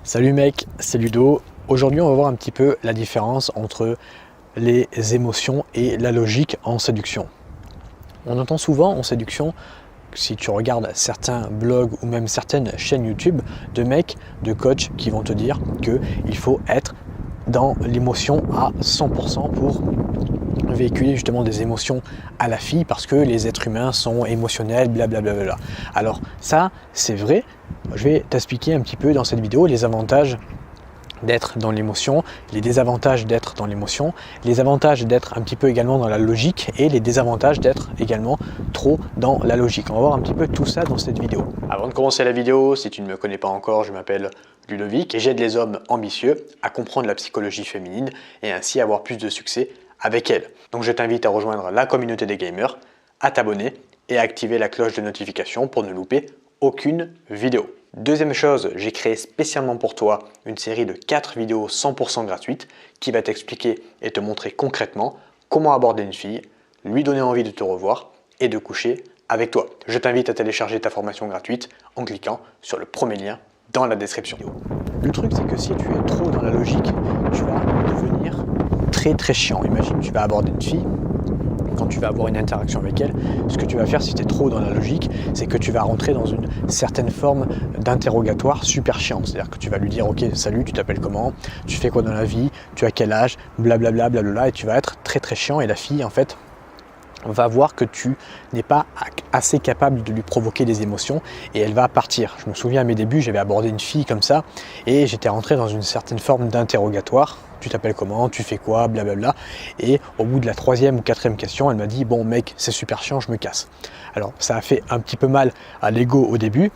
Salut mec, c'est Ludo. Aujourd'hui on va voir un petit peu la différence entre les émotions et la logique en séduction. On entend souvent en séduction, si tu regardes certains blogs ou même certaines chaînes YouTube, de mecs, de coachs qui vont te dire qu'il faut être dans l'émotion à 100% pour véhiculer justement des émotions à la fille parce que les êtres humains sont émotionnels, blablabla. Alors ça, c'est vrai. Je vais t'expliquer un petit peu dans cette vidéo les avantages d'être dans l'émotion, les désavantages d'être dans l'émotion, les avantages d'être un petit peu également dans la logique et les désavantages d'être également trop dans la logique. On va voir un petit peu tout ça dans cette vidéo. Avant de commencer la vidéo, si tu ne me connais pas encore, je m'appelle Ludovic et j'aide les hommes ambitieux à comprendre la psychologie féminine et ainsi avoir plus de succès avec elle. Donc je t'invite à rejoindre la communauté des gamers, à t'abonner et à activer la cloche de notification pour ne louper aucune vidéo. Deuxième chose, j'ai créé spécialement pour toi une série de 4 vidéos 100% gratuites qui va t'expliquer et te montrer concrètement comment aborder une fille, lui donner envie de te revoir et de coucher avec toi. Je t'invite à télécharger ta formation gratuite en cliquant sur le premier lien dans la description. Le truc, c'est que si tu es trop dans la logique, tu vas devenir très chiant. Imagine, tu vas aborder une fille, quand tu vas avoir une interaction avec elle, ce que tu vas faire si tu es trop dans la logique, c'est que tu vas rentrer dans une certaine forme d'interrogatoire super chiant. C'est-à-dire que tu vas lui dire « Ok, salut, tu t'appelles comment? Tu fais quoi dans la vie? Tu as quel âge? Blablabla, blablabla. » Et tu vas être très chiant et la fille, en fait, va voir que tu n'es pas assez capable de lui provoquer des émotions et elle va partir. Je me souviens à mes débuts, j'avais abordé une fille comme ça et j'étais rentré dans une certaine forme d'interrogatoire. Tu t'appelles comment? Tu fais quoi? Blablabla. Et au bout de la 3e ou 4e question, elle m'a dit « Bon mec, c'est super chiant, je me casse. » Alors ça a fait un petit peu mal à l'ego au début,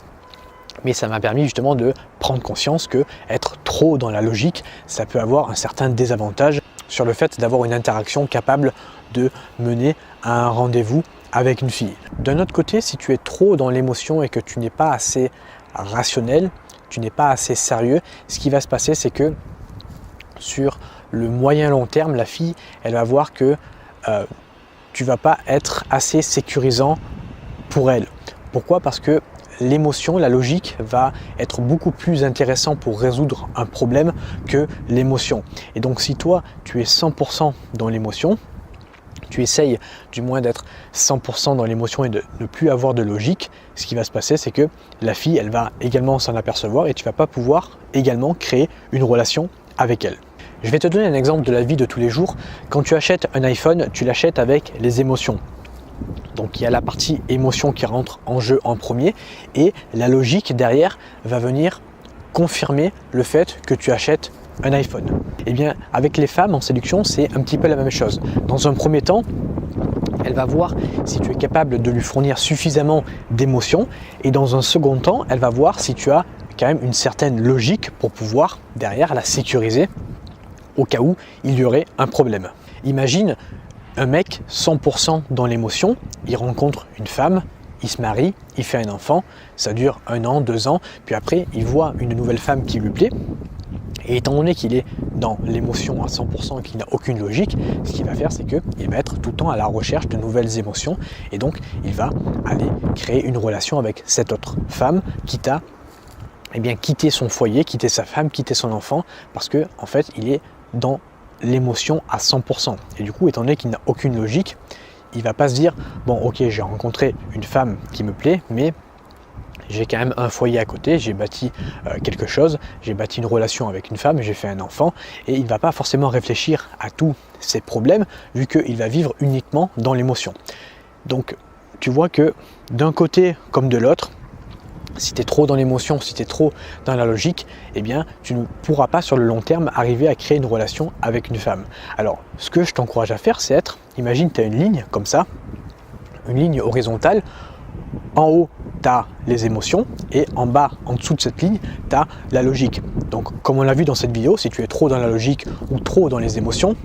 mais ça m'a permis justement de prendre conscience que être trop dans la logique, ça peut avoir un certain désavantage sur le fait d'avoir une interaction capable de mener à un rendez-vous avec une fille. D'un autre côté, si tu es trop dans l'émotion et que tu n'es pas assez rationnel, tu n'es pas assez sérieux, ce qui va se passer, c'est que sur le moyen long terme, la fille, elle va voir que tu ne vas pas être assez sécurisant pour elle. Pourquoi? Parce que l'émotion, la logique va être beaucoup plus intéressant pour résoudre un problème que l'émotion. Et donc si toi, tu es 100% dans l'émotion, tu essayes du moins d'être 100% dans l'émotion et de ne plus avoir de logique, ce qui va se passer, c'est que la fille, elle va également s'en apercevoir et tu ne vas pas pouvoir également créer une relation avec elle. Je vais te donner un exemple de la vie de tous les jours. Quand tu achètes un iPhone, tu l'achètes avec les émotions. Donc il y a la partie émotion qui rentre en jeu en premier et la logique derrière va venir confirmer le fait que tu achètes un iPhone. Et bien avec les femmes en séduction, c'est un petit peu la même chose. Dans un premier temps, elle va voir si tu es capable de lui fournir suffisamment d'émotions et dans un second temps, elle va voir si tu as quand même une certaine logique pour pouvoir derrière la sécuriser au cas où il y aurait un problème. Imagine un mec 100% dans l'émotion, il rencontre une femme, il se marie, il fait un enfant, ça dure 1 an, 2 ans, puis après il voit une nouvelle femme qui lui plaît, et étant donné qu'il est dans l'émotion à 100% et qu'il n'a aucune logique, ce qu'il va faire c'est qu'il va être tout le temps à la recherche de nouvelles émotions, et donc il va aller créer une relation avec cette autre femme, quitte à quitter son foyer, quitter sa femme, quitter son enfant, parce que en fait il est dans l'émotion à 100%. Et du coup, étant donné qu'il n'a aucune logique, il va pas se dire bon ok, j'ai rencontré une femme qui me plaît, mais j'ai quand même un foyer à côté, j'ai bâti quelque chose, j'ai bâti une relation avec une femme, j'ai fait un enfant, et il ne va pas forcément réfléchir à tous ces problèmes vu qu'il va vivre uniquement dans l'émotion. Donc tu vois que d'un côté comme de l'autre, si tu es trop dans l'émotion, si tu es trop dans la logique, eh bien tu ne pourras pas sur le long terme arriver à créer une relation avec une femme. Alors ce que je t'encourage à faire, c'est imagine tu as une ligne comme ça, une ligne horizontale, en haut tu as les émotions et en bas, en dessous de cette ligne, tu as la logique. Donc comme on l'a vu dans cette vidéo, si tu es trop dans la logique ou trop dans les émotions,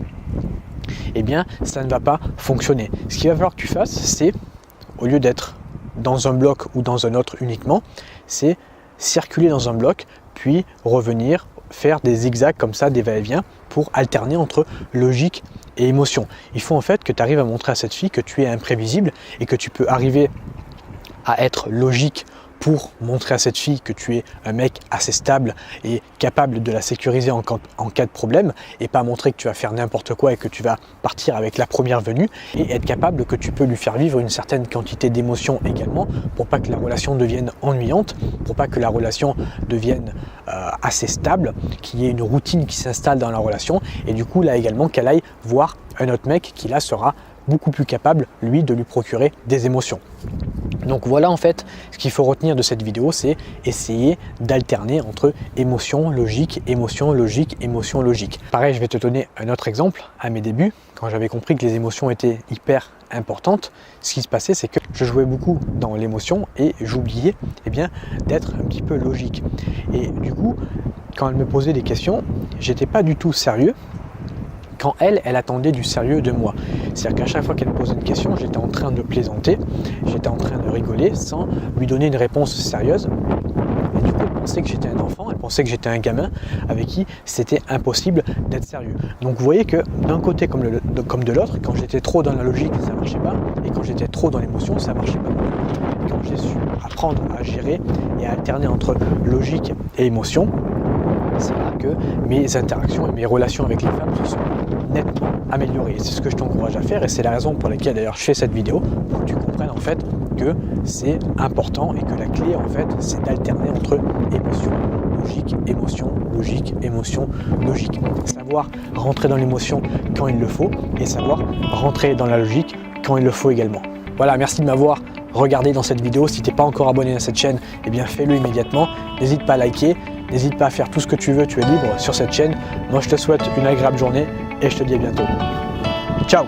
eh bien ça ne va pas fonctionner. Ce qu'il va falloir que tu fasses, c'est au lieu d'être dans un bloc ou dans un autre uniquement, c'est circuler dans un bloc, puis revenir, faire des zigzags comme ça, des va-et-vient, pour alterner entre logique et émotion. Il faut en fait que tu arrives à montrer à cette fille que tu es imprévisible et que tu peux arriver à être logique pour montrer à cette fille que tu es un mec assez stable et capable de la sécuriser en cas de problème, et pas montrer que tu vas faire n'importe quoi et que tu vas partir avec la première venue, et être capable que tu peux lui faire vivre une certaine quantité d'émotions également, pour pas que la relation devienne ennuyante, pour pas que la relation devienne assez stable, qu'il y ait une routine qui s'installe dans la relation, et du coup là également qu'elle aille voir un autre mec qui là sera beaucoup plus capable, lui, de lui procurer des émotions. Donc voilà en fait, ce qu'il faut retenir de cette vidéo, c'est essayer d'alterner entre émotion, logique, émotion, logique, émotion, logique. Pareil, je vais te donner un autre exemple. À mes débuts, quand j'avais compris que les émotions étaient hyper importantes, ce qui se passait, c'est que je jouais beaucoup dans l'émotion et j'oubliais d'être un petit peu logique. Et du coup, quand elle me posait des questions, j'étais pas du tout sérieux, quand elle attendait du sérieux de moi. C'est-à-dire qu'à chaque fois qu'elle me posait une question, j'étais en train de plaisanter, j'étais en train de rigoler sans lui donner une réponse sérieuse. Et du coup, elle pensait que j'étais un enfant, elle pensait que j'étais un gamin avec qui c'était impossible d'être sérieux. Donc vous voyez que d'un côté comme de l'autre, quand j'étais trop dans la logique, ça ne marchait pas, et quand j'étais trop dans l'émotion, ça ne marchait pas. Et quand j'ai su apprendre à gérer et à alterner entre logique et émotion, c'est là que mes interactions et mes relations avec les femmes se sont nettement améliorées. C'est ce que je t'encourage à faire, et c'est la raison pour laquelle d'ailleurs je fais cette vidéo, pour que tu comprennes en fait que c'est important et que la clé en fait c'est d'alterner entre émotion, logique, émotion, logique, émotion, logique. Savoir rentrer dans l'émotion quand il le faut et savoir rentrer dans la logique quand il le faut également. Voilà, merci de m'avoir regardé dans cette vidéo. Si tu n'es pas encore abonné à cette chaîne, fais-le immédiatement. N'hésite pas à liker, n'hésite pas à faire tout ce que tu veux, tu es libre sur cette chaîne. Moi je te souhaite une agréable journée et je te dis à bientôt. Ciao!